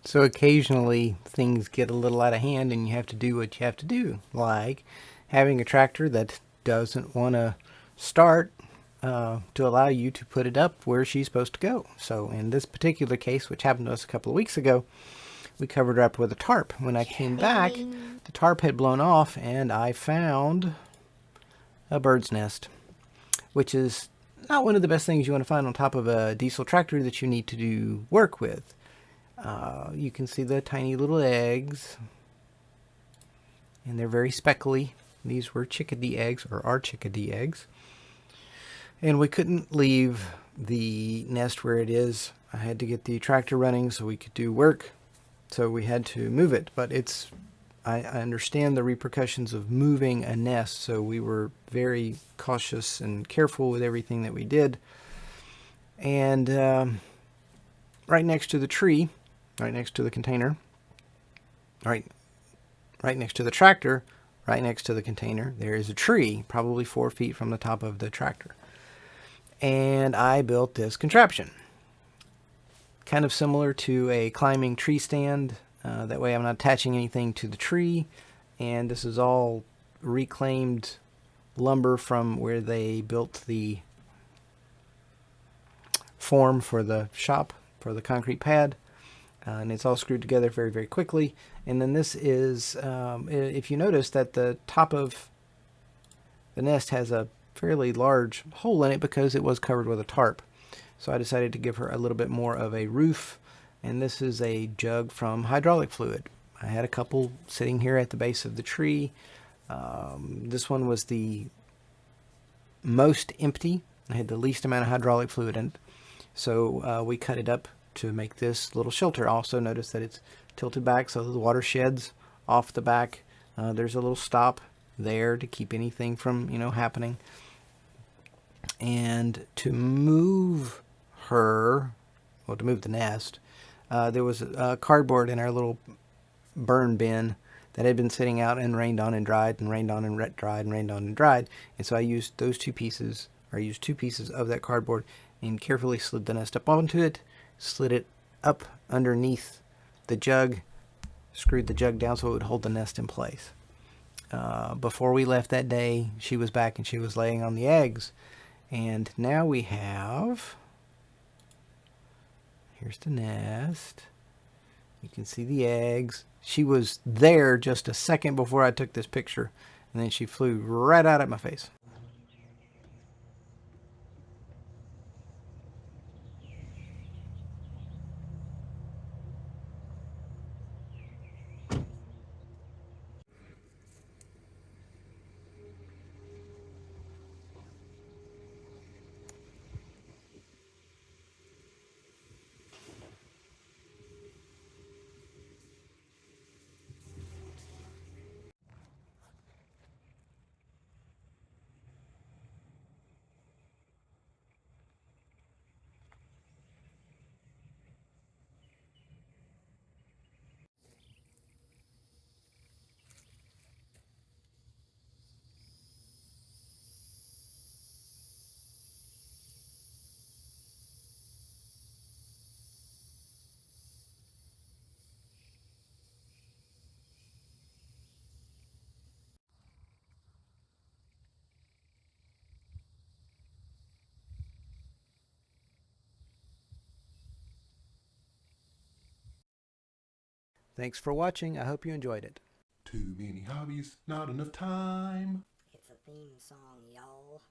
So occasionally things get a little out of hand and you have to do what you have to do, like having a tractor that doesn't want to start to allow you to put it up where she's supposed to go. So in this particular case, which happened to us a couple of weeks ago, we covered her up with a tarp. When I came back, the tarp had blown off and I found a bird's nest, which is not one of the best things you want to find on top of a diesel tractor that you need to do work with. You can see the tiny little eggs, and they're very speckly. These were chickadee eggs, or are chickadee eggs. And we couldn't leave the nest where it is. I had to get the tractor running so we could do work. So we had to move it. But I understand the repercussions of moving a nest, so we were very cautious and careful with everything that we did. And right next to the tree, right next to the container, right next to the tractor, right next to the container, there is a tree, probably 4 feet from the top of the tractor. And I built this contraption, kind of similar to a climbing tree stand. That way I'm not attaching anything to the tree. And this is all reclaimed lumber from where they built the form for the shop, for the concrete pad. And it's all screwed together very, very quickly. And then this is, if you notice that the top of the nest has a fairly large hole in it because it was covered with a tarp. So I decided to give her a little bit more of a roof. And this is a jug from hydraulic fluid. I had a couple sitting here at the base of the tree. This one was the most empty. I had the least amount of hydraulic fluid in it. So we cut it up to make this little shelter. Also notice that it's tilted back so the water sheds off the back. There's a little stop there to keep anything from happening. And to move her, well, to move the nest, there was a cardboard in our little burn bin that had been sitting out and rained on and dried and rained on and dried and rained on and dried. And so I used those two pieces, or I used 2 pieces of that cardboard and carefully slid the nest up onto it, slid it up underneath the jug, screwed the jug down so it would hold the nest in place. Before we left that day, she was back and she was laying on the eggs. And now we have, here's the nest. You can see the eggs. She was there just a second before I took this picture, and then she flew right out at my face. Thanks for watching. I hope you enjoyed it. Too many hobbies, not enough time. It's a theme song, y'all.